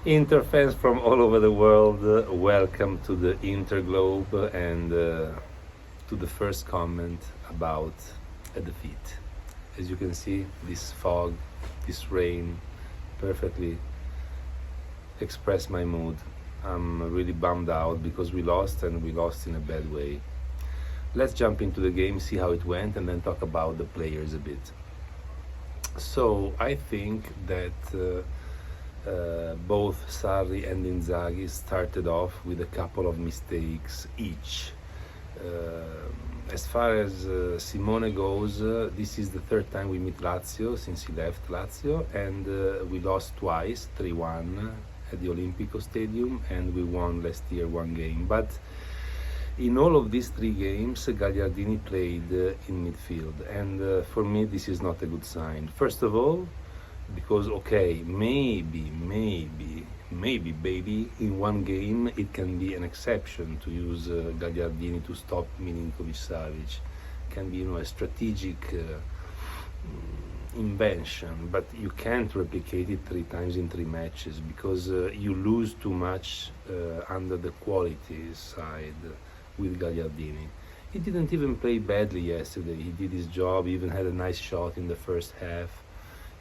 Inter fans from all over the world, welcome to the Interglobe and to the first comment about a defeat. As you can see, this fog, this rain perfectly express my mood. I'm really bummed out because we lost and we lost in a bad way. Let's jump into the game, see how it went, and then talk about the players a bit. So I think that both Sarri and Inzaghi started off with a couple of mistakes each. As far as Simone goes, this is the third time we meet Lazio since he left Lazio, and we lost twice, 3-1 at the Olimpico Stadium, and we won last year one game. But in all of these three games, Gagliardini played in midfield, and for me this is not a good sign. First of all, because okay, maybe, baby, in one game it can be an exception to use Gagliardini to stop Milinkovic-Savic. Can be, a strategic invention, but you can't replicate it 3 times in 3 matches because you lose too much under the quality side with Gagliardini. He didn't even play badly yesterday. He did his job, even had a nice shot in the first half.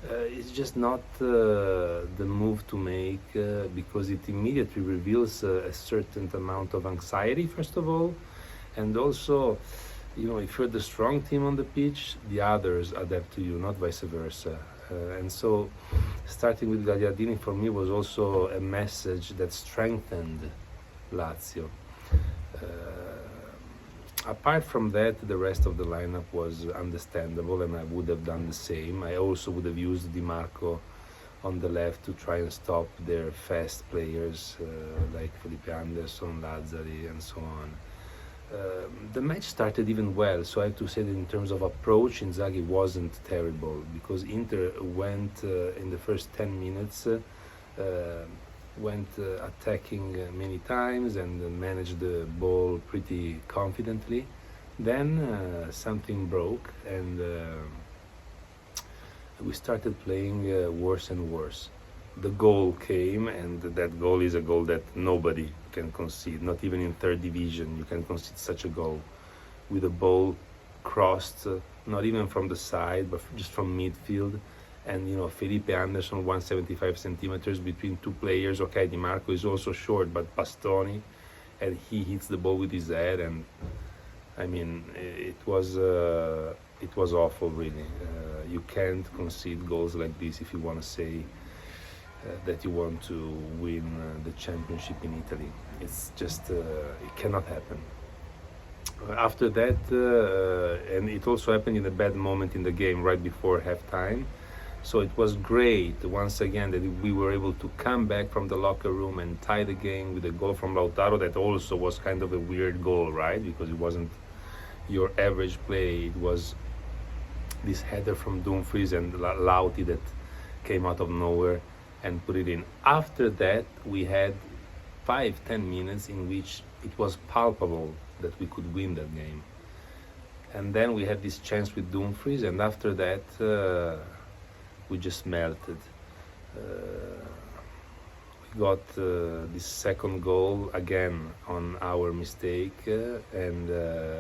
It's just not the move to make because it immediately reveals a certain amount of anxiety, first of all, and also, if you're the strong team on the pitch, the others adapt to you, not vice versa. And so, starting with Gagliardini for me was also a message that strengthened Lazio. Apart from that, the rest of the lineup was understandable, and I would have done the same. I also would have used Di Marco on the left to try and stop their fast players like Felipe Anderson, Lazzari, and so on. The match started even well, so I have to say that in terms of approach, Inzaghi wasn't terrible because Inter went in the first 10 minutes attacking many times and managed the ball pretty confidently. Then something broke and we started playing worse and worse. The goal came, and that goal is a goal that nobody can concede, not even in third division you can concede such a goal, with a ball crossed, not even from the side but just from midfield. And Felipe Anderson 175 centimeters between two players. Okay, Di Marco is also short, but Bastoni, and he hits the ball with his head, and I mean it was awful, really. You can't concede goals like this if you want to say that you want to win the championship in Italy. It's just it cannot happen. After that, and it also happened in a bad moment in the game right before halftime. So it was great once again that we were able to come back from the locker room and tie the game with a goal from Lautaro that also was kind of a weird goal, right? Because it wasn't your average play. It was this header from Dumfries and Lauti that came out of nowhere and put it in. After that, we had 5-10 minutes in which it was palpable that we could win that game. And then we had this chance with Dumfries, and after that we just melted. We got this second goal again on our mistake, and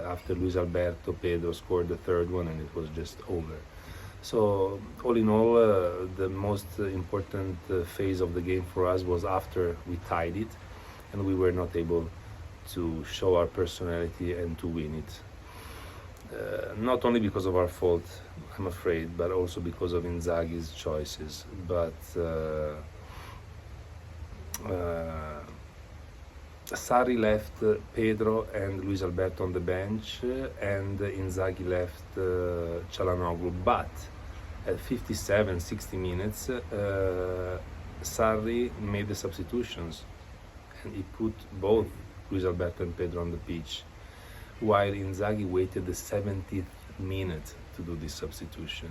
after Luis Alberto, Pedro scored the third one, and it was just over. So all in all, the most important phase of the game for us was after we tied it, and we were not able to show our personality and to win it. Not only because of our fault, I'm afraid, but also because of Inzaghi's choices. But Sarri left Pedro and Luis Alberto on the bench, and Inzaghi left Çalhanoğlu. But at 57-60 minutes, Sarri made the substitutions, and he put both Luis Alberto and Pedro on the pitch, while Inzaghi waited the 70th minute to do this substitution.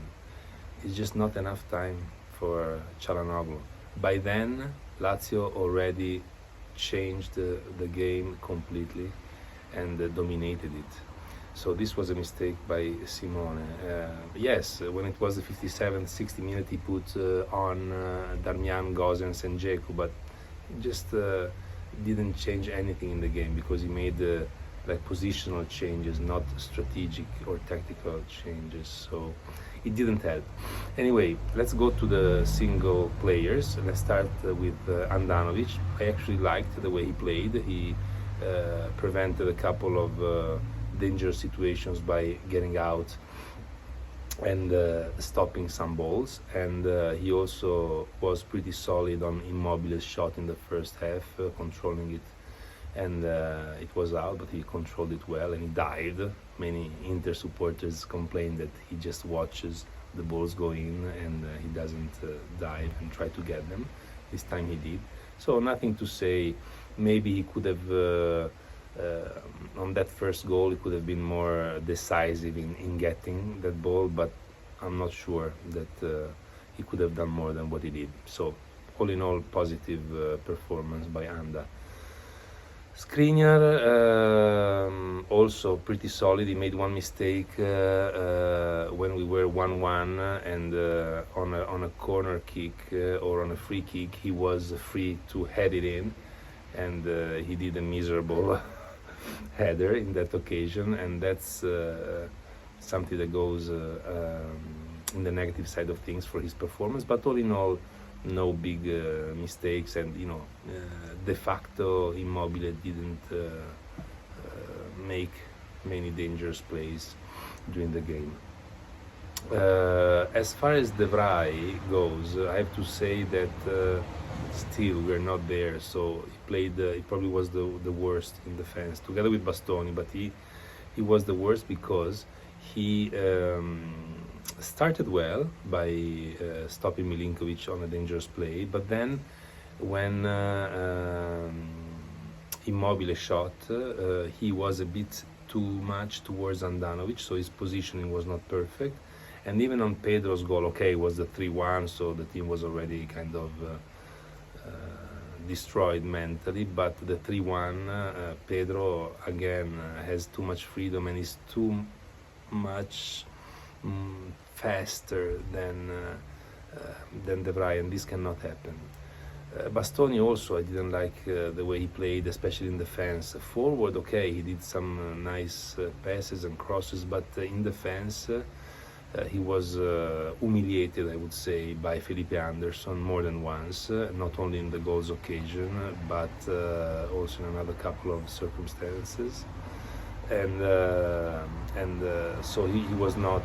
It's just not enough time for Çalhanoğlu. By then, Lazio already changed the game completely and dominated it. So this was a mistake by Simone. Yes, when it was the 57th, 60 minute, he put on Darmian, Gosens and Dzeko, but just didn't change anything in the game because he made like positional changes, not strategic or tactical changes. So it didn't help. Anyway, let's go to the single players. Let's start with Andanovic. I actually liked the way he played. He prevented a couple of dangerous situations by getting out and stopping some balls, and he also was pretty solid on Immobile's shot in the first half, controlling it, and it was out, but he controlled it well and he dived. Many Inter supporters complain that he just watches the balls go in and he doesn't dive and try to get them. This time he did, so nothing to say. Maybe he could have on that first goal he could have been more decisive in getting that ball, but I'm not sure that he could have done more than what he did. So all in all, positive performance by Anda. Skriniar also pretty solid. He made one mistake when we were 1-1 and on a corner kick or on a free kick he was free to head it in, and he did a miserable header in that occasion, and that's something that goes in the negative side of things for his performance. But all in all, no big mistakes, and de facto Immobile didn't make many dangerous plays during the game. As far as De Vrij goes, I have to say that still we're not there. So he played. He probably was the worst in defense, together with Bastoni. But he was the worst because he started well by stopping Milinkovic on a dangerous play. But then when Immobile shot, he was a bit too much towards Andanovic, so his positioning was not perfect. And even on Pedro's goal, okay, it was the 3-1, so the team was already kind of destroyed mentally, but the 3-1, Pedro again has too much freedom and is too much faster than De Vrij, and this cannot happen. Bastoni also, I didn't like the way he played, especially in defense. Forward, okay, he did some nice passes and crosses, but in defense he was humiliated, I would say, by Felipe Anderson more than once, not only in the goals occasion, but also in another couple of circumstances. And so he was not,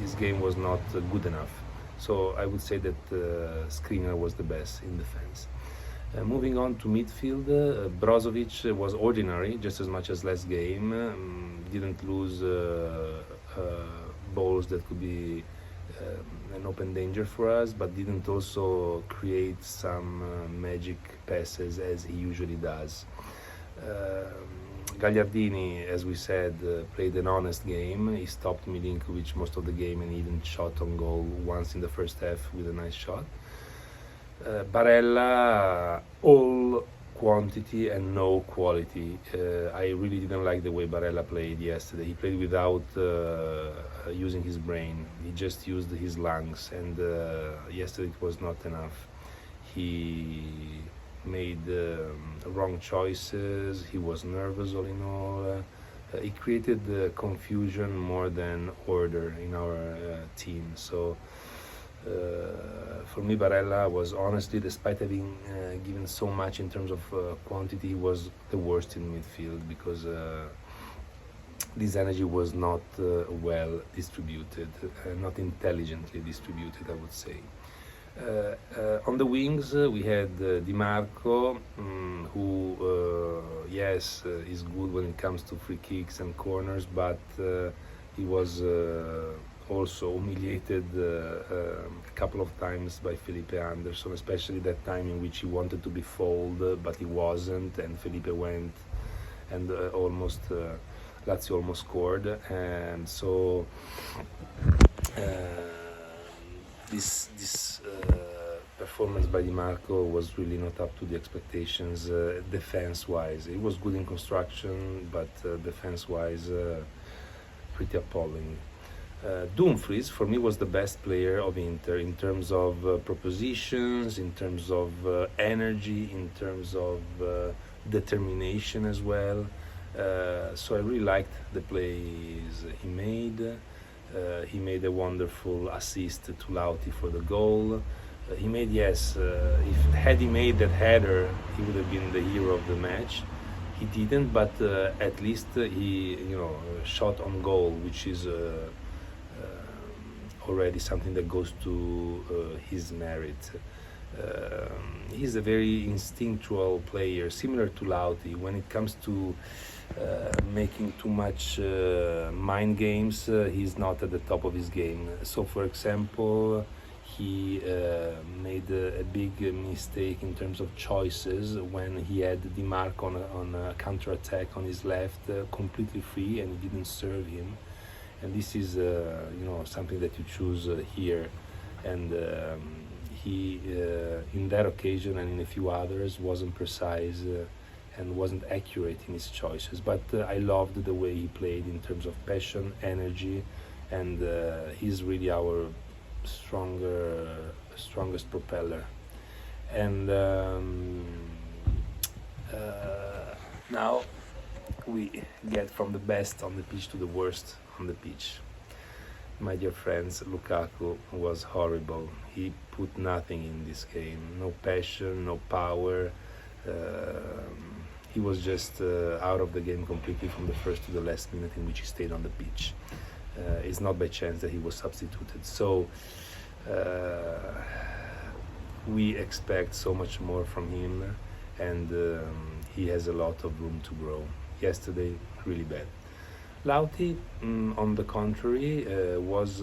his game was not good enough. So I would say that Skriniar was the best in defense. Moving on to midfield, Brozovic was ordinary, just as much as last game. Didn't lose balls that could be an open danger for us, but didn't also create some magic passes as he usually does. Gagliardini, as we said, played an honest game. He stopped Milinkovic most of the game and even shot on goal once in the first half with a nice shot. Barella, all quantity and no quality. I really didn't like the way Barella played yesterday. He played without using his brain. He just used his lungs, and yesterday it was not enough. He made wrong choices. He was nervous all in all. He created confusion more than order in our team. So for me, Barella was honestly, despite having given so much in terms of quantity, he was the worst in midfield because this energy was not well distributed, not intelligently distributed, I would say. On the wings, we had Di Marco, who, yes, is good when it comes to free kicks and corners, but he was also humiliated a couple of times by Felipe Anderson, especially that time in which he wanted to be fouled, but he wasn't, and Felipe went and Lazio almost scored, and so this performance by Di Marco was really not up to the expectations defense-wise. It was good in construction, but defense-wise, pretty appalling. Dumfries, for me, was the best player of Inter in terms of propositions, in terms of energy, in terms of determination as well. So I really liked the plays he made. He made a wonderful assist to Lauti for the goal. He made, yes, had he made that header, he would have been the hero of the match. He didn't, but at least he, shot on goal, which is already something that goes to his merit. He's a very instinctual player, similar to Lauti. When it comes to making too much mind games, he's not at the top of his game. So, for example, he made a big mistake in terms of choices when he had Di Marco on a counter-attack on his left, completely free, and he didn't serve him. And this is, something that you choose here. And he, in that occasion and in a few others, wasn't precise and wasn't accurate in his choices. But I loved the way he played in terms of passion, energy, and he's really our strongest propeller. And now we get from the best on the pitch to the worst on the pitch. My dear friends, Lukaku was horrible. He put nothing in this game. No passion, no power. He was just out of the game completely from the first to the last minute in which he stayed on the pitch. It's not by chance that he was substituted. So we expect so much more from him, and he has a lot of room to grow. Yesterday, really bad. Lauti, on the contrary, was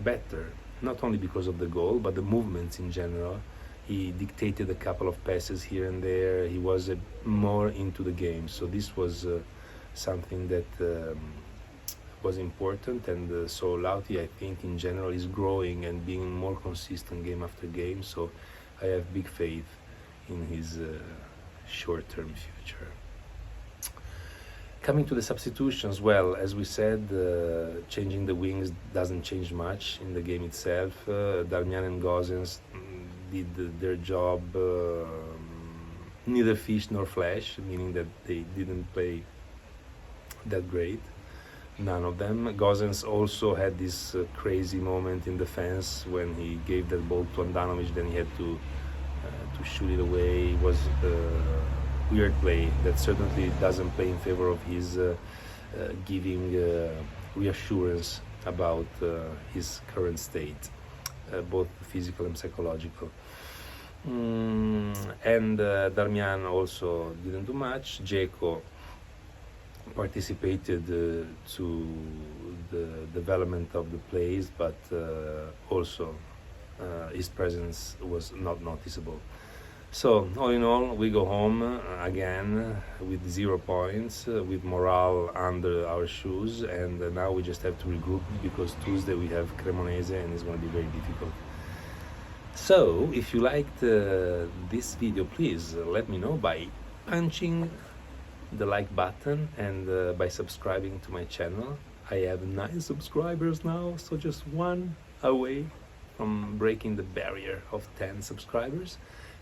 better, not only because of the goal, but the movements in general. He dictated a couple of passes here and there. He was more into the game. So this was something that was important. And so Lauti, I think, in general, is growing and being more consistent game after game. So I have big faith in his short-term future. Coming to the substitutions, well, as we said, changing the wings doesn't change much in the game itself. Darmian and Gosens did their job, neither fish nor flesh, meaning that they didn't play that great, none of them. Gosens also had this crazy moment in defense when he gave that ball to Andanovic, then he had to shoot it away. It was weird play that certainly doesn't play in favor of his giving reassurance about his current state, both physical and psychological. And Darmian also didn't do much. Dzeko participated to the development of the plays, but also his presence was not noticeable. So, all in all, we go home again with 0 points, with morale under our shoes, and now we just have to regroup because Tuesday we have Cremonese and it's going to be very difficult. So, if you liked this video, please let me know by punching the like button and by subscribing to my channel. I have 9 subscribers now, so just one away from breaking the barrier of 10 subscribers.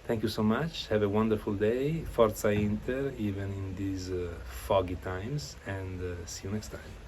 Thank you so much. Have a wonderful day. Forza Inter, even in these foggy times, and see you next time.